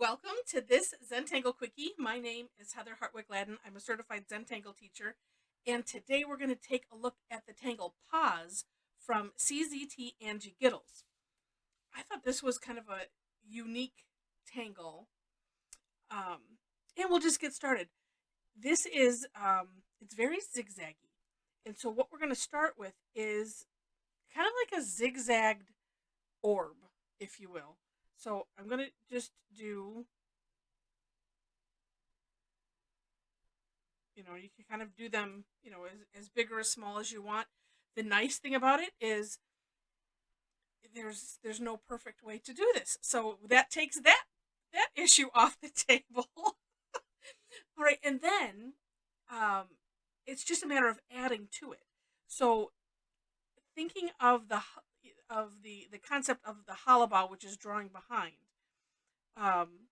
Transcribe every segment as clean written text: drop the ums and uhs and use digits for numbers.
Welcome to this Zentangle Quickie. My name is Heather Hartwick Gladden. I'm a certified Zentangle teacher, and today we're going to take a look at the Tangle Pause from CZT Angie Gittles. I thought this was kind of a unique tangle, and we'll just get started. This is it's very zigzaggy, and so what we're going to start with is kind of like a zigzagged orb, if you will. So I'm going to just do, you can kind of do them, as big or as small as you want. The nice thing about it is there's no perfect way to do this. So that takes that issue off the table. All right, and then um it's just a matter of adding to it. So thinking of the concept of the hollow, which is drawing behind. Um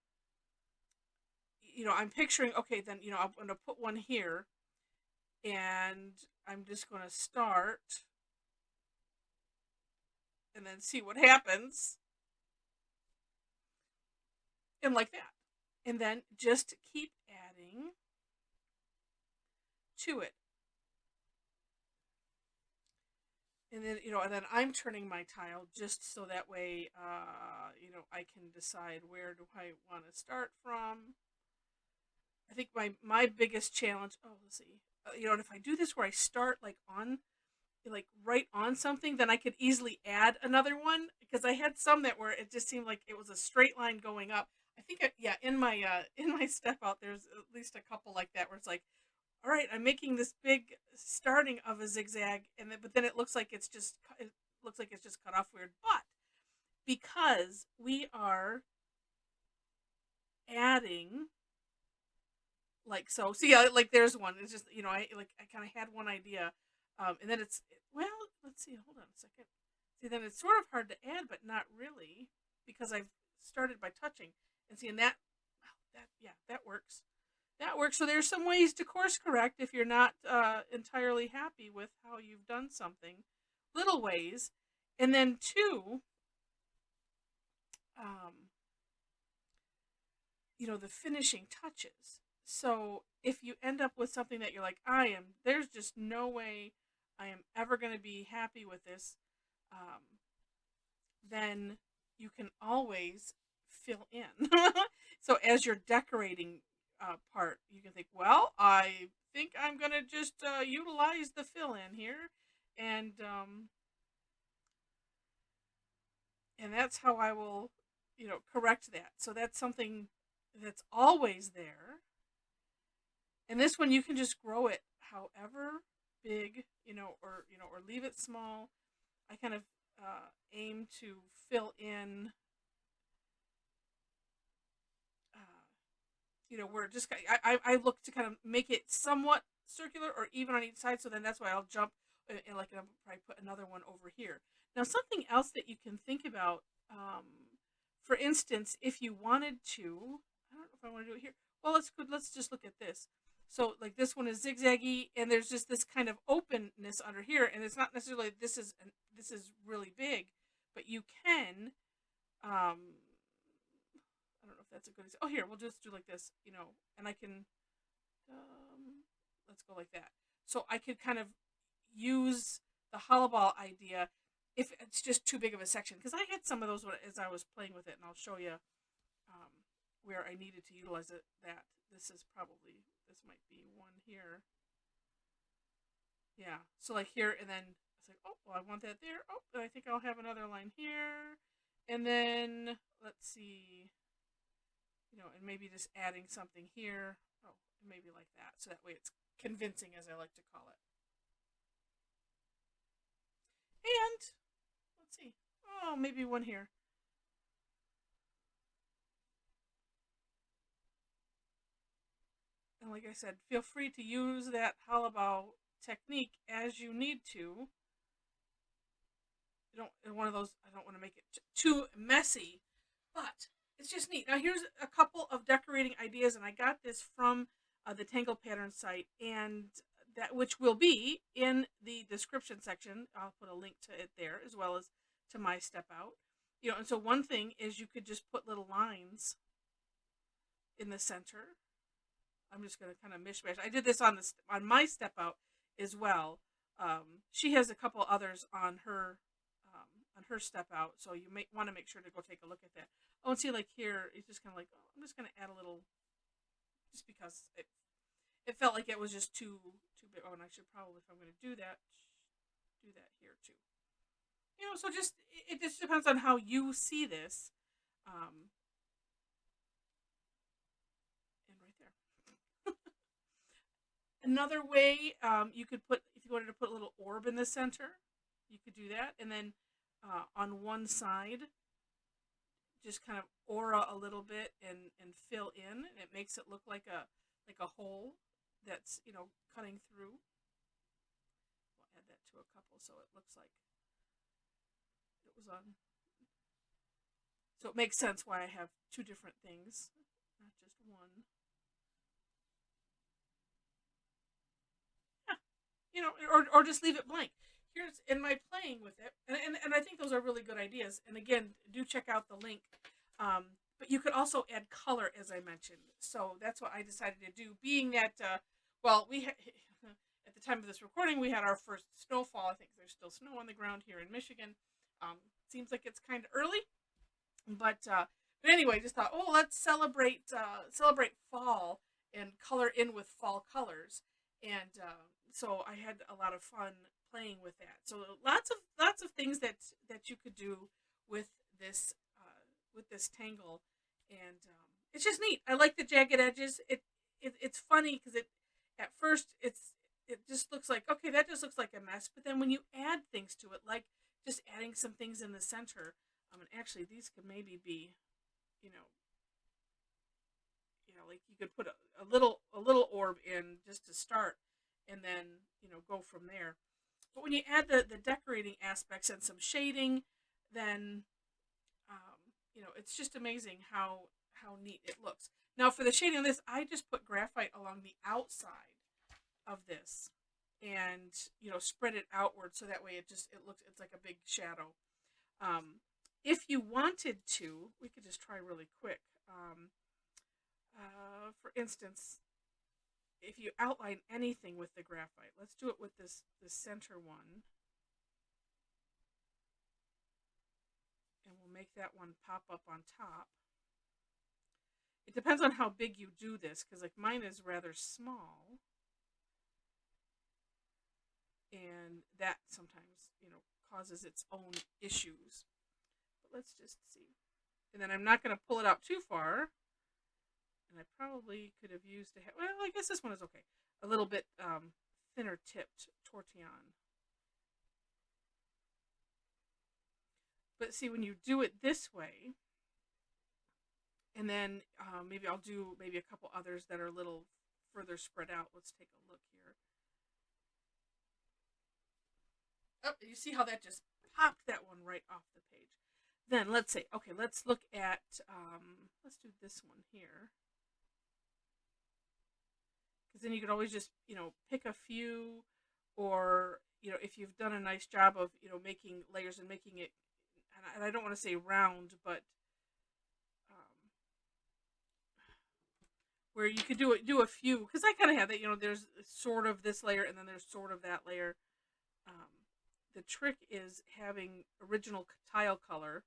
I'm picturing, okay, then I'm going to put one here, and I'm just going to start and then see what happens, and like that, and then just keep adding to it, and then I'm turning my tile just so that way I can decide where do I want to start from. I think my biggest challenge, oh, let's see, and if I do this where I start like right on something, then I could easily add another one, because I had some that were, it just seemed like it was a straight line going up. I think yeah, in my in my step out, there's at least a couple like that where it's like, all right, I'm making this big starting of a zigzag, and then, but then it looks like it looks like it's just cut off weird. But because we are adding, like, so yeah, like there's one. It's just, I kind of had one idea, and then well, let's see. Hold on a second. See, then it's sort of hard to add, but not really, because I've started by touching, and seeing that. Well, yeah, that works. That works. So there's some ways to course correct if you're not entirely happy with how you've done something. Little ways, and then two, um, the finishing touches. So if you end up with something that you're like, there's just no way I am ever going to be happy with this, um, then you can always fill in. So as you're decorating part, you can think, well, I think I'm going to just utilize the fill in here, and that's how I will, correct that. So that's something that's always there. And this one, you can just grow it however big, or leave it small. I kind of aim to fill in, where just I look to kind of make it somewhat circular or even on each side. So then that's why I'll jump, and like I'll probably put another one over here. Now, something else that you can think about, for instance, if you wanted to, I don't know if I want to do it here. Well, let's just look at this. So like this one is zigzaggy, and there's just this kind of openness under here, and it's not necessarily this is really big, but you can, I don't know if that's a good example. Oh, here, we'll just do like this, and I can, let's go like that. So I could kind of use the hollow ball idea if it's just too big of a section, because I had some of those as I was playing with it, and I'll show you where I needed to utilize it. That this might be one here. Yeah, so like here, and then it's like, oh, well, I want that there. Oh, I think I'll have another line here, and then let's see, and maybe just adding something here. Oh, maybe like that. So that way it's convincing, as I like to call it. And let's see. Oh, maybe one here. And like I said, feel free to use that hollow technique as you need to. One of those, I don't want to make it too messy, but it's just neat. Now here's a couple of decorating ideas, and I got this from the Tangle Pattern site, and that, which will be in the description section. I'll put a link to it there, as well as to my step out. And so one thing is you could just put little lines in the center. I'm just going to kind of mishmash. I did this on my step out as well. She has a couple others on her step out, so you may want to make sure to go take a look at that. Oh, and see, like here, it's just kind of like, oh, I'm just going to add a little, just because it felt like it was just too big. Oh, and I should probably, if I'm going to do that here too. So just it just depends on how you see this. And right there. Another way, you could put, if you wanted to put a little orb in the center, you could do that, and then on one side, just kind of aura a little bit and fill in, and it makes it look like a hole that's cutting through. We'll add that to a couple so it looks like it was on. So it makes sense why I have two different things, not just one. Or just leave it blank. Here's in my playing with it, and I think those are really good ideas. And again, do check out the link. But you could also add color, as I mentioned. So that's what I decided to do. Being that, we at the time of this recording, we had our first snowfall. I think there's still snow on the ground here in Michigan. Seems like it's kind of early, but anyway, just thought, oh, let's celebrate fall and color in with fall colors. And so I had a lot of fun playing with that. So lots of things that you could do with this tangle, and it's just neat. I like the jagged edges. It's funny because at first it just looks like, okay, that just looks like a mess, but then when you add things to it, like just adding some things in the center, and actually these could maybe be, like you could put a little orb in just to start, and then go from there. But when you add the decorating aspects and some shading, then it's just amazing how neat it looks. Now for the shading on this, I just put graphite along the outside of this, and spread it outward so that way it's like a big shadow. If you wanted to, we could just try really quick. For instance, if you outline anything with the graphite, let's do it with this center one, and we'll make that one pop up on top. It depends on how big you do this, because like mine is rather small, and that sometimes causes its own issues. But let's just see. And then I'm not going to pull it out too far. And I probably could have used well, I guess this one is okay. A little bit thinner tipped tortillon. But see, when you do it this way, and then maybe I'll do maybe a couple others that are a little further spread out. Let's take a look here. Oh, you see how that just popped that one right off the page. Then let's say, okay, let's look at, let's do this one here. Because then you could always just, pick a few, or, if you've done a nice job of, making layers and making it, and I don't want to say round, but where you could do a few, because I kind of have that, there's sort of this layer and then there's sort of that layer. The trick is having original tile color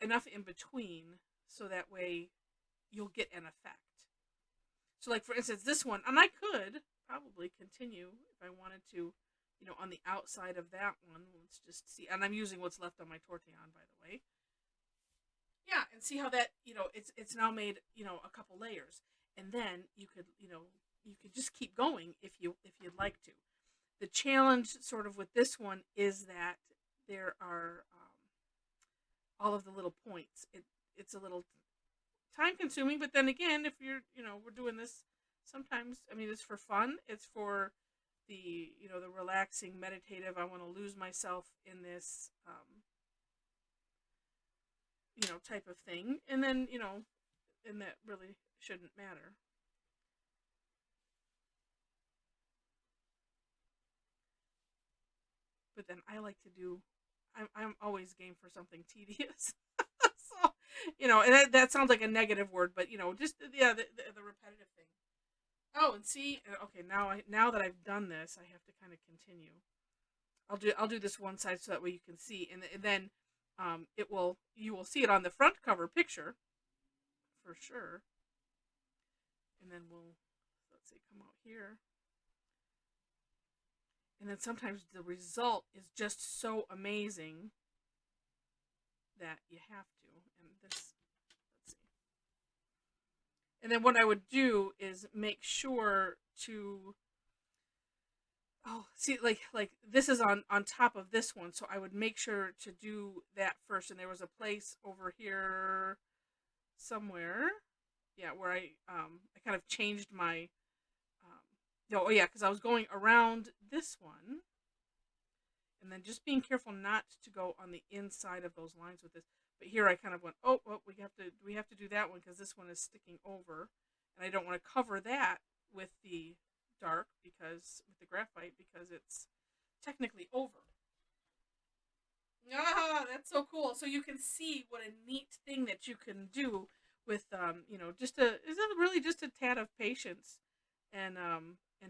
enough in between so that way you'll get an effect. So like for instance this one, and I could probably continue if I wanted to, on the outside of that one. Let's just see, and I'm using what's left on my tortillon, by the way. Yeah, and see how that, it's now made, a couple layers, and then you could just keep going if you'd like to. The challenge sort of with this one is that there are all of the little points. It's a little time consuming, but then again, if you're, we're doing this sometimes, I mean, it's for fun. It's for the, the relaxing, meditative, I want to lose myself in this, type of thing. And then, and that really shouldn't matter. But then I like to do, I'm always game for something tedious. So And that sounds like a negative word, but just the repetitive thing. Oh, and see, okay, now that I've done this, I have to kind of continue. I'll do this one side so that way you can see, and then you will see it on the front cover picture for sure, and then let's see, come out here, and then sometimes the result is just so amazing that you have to. And this, let's see, and then what I would do is make sure to see, like this is on top of this one, so I would make sure to do that first. And there was a place over here somewhere, yeah, where I kind of changed my oh yeah, because I was going around this one, and then just being careful not to go on the inside of those lines with this. But here I kind of went, oh, we have to do that one because this one is sticking over, and I don't want to cover that with the dark, because with the graphite, because it's technically over. Ah, that's so cool. So you can see what a neat thing that you can do with just really just a tad of patience, and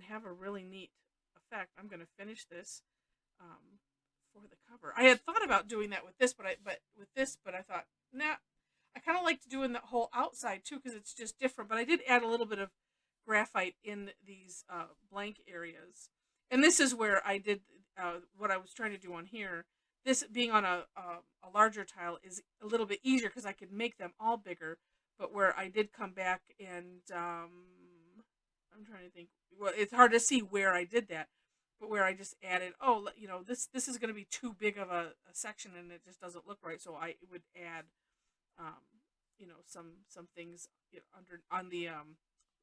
have a really neat effect. I'm going to finish this for the cover. I had thought about doing that with this, but I thought, nah, I kind of liked doing the whole outside too, because it's just different. But I did add a little bit of graphite in these blank areas, and this is where I did what I was trying to do on here. This being on a larger tile is a little bit easier because I could make them all bigger. But where I did come back and I'm trying to think. Well, it's hard to see where I did that, but where I just added, oh, this is going to be too big of a section, and it just doesn't look right. So I would add, some things under on the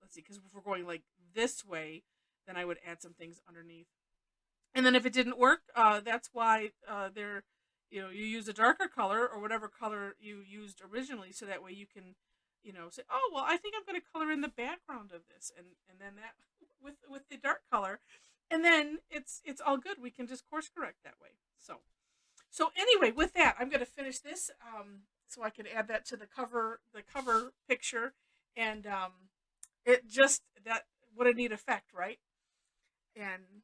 let's see, because if we're going like this way, then I would add some things underneath. And then if it didn't work, that's why you use a darker color or whatever color you used originally, so that way you can, say, oh, well, I think I'm going to color in the background of this, and then that with the dark color, and then it's all good. We can just course correct that way. So anyway, with that, I'm going to finish this, so I can add that to the cover picture, and it just that what a neat effect, right? And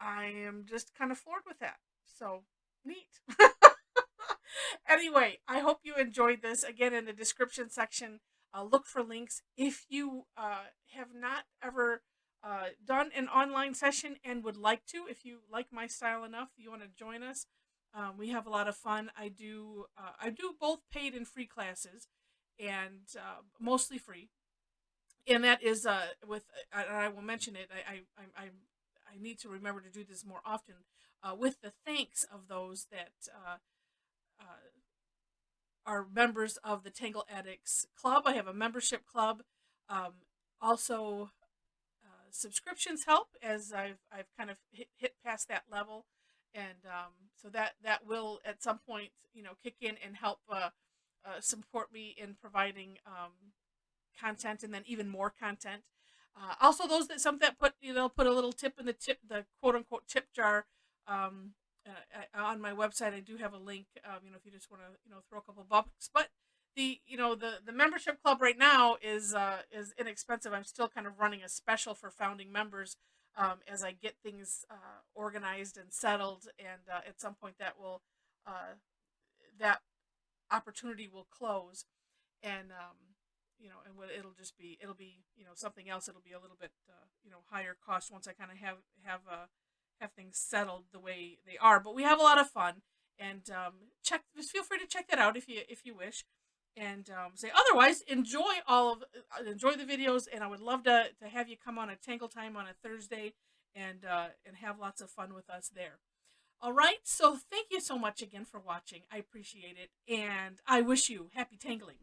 I am just kind of floored with that. So neat. Anyway, I hope you enjoyed this. Again, in the description section, look for links. If you have not ever done an online session and would like to, if you like my style enough, you want to join us, we have a lot of fun. I do both paid and free classes, and mostly free. And that is I will mention it. I need to remember to do this more often, with the thanks of those that are members of the Tangle Addicts Club. I have a membership club. Also, subscriptions help, as I've kind of hit past that level, and so that will at some point kick in and help support me in providing content, and then even more content. Also, those that put a little tip in the quote unquote tip jar. On my website, I do have a link. If you just want to throw a couple bucks, but the membership club right now is inexpensive. I'm still kind of running a special for founding members, as I get things organized and settled, and at some point that opportunity will close, and it'll be something else. It'll be a little bit higher cost once I kind of have things settled the way they are. But we have a lot of fun, and just feel free to check that out if you wish, and say otherwise. Enjoy the videos, and I would love to have you come on a Tangle Time on a Thursday, and have lots of fun with us there. All right, so thank you so much again for watching. I appreciate it, and I wish you happy tangling.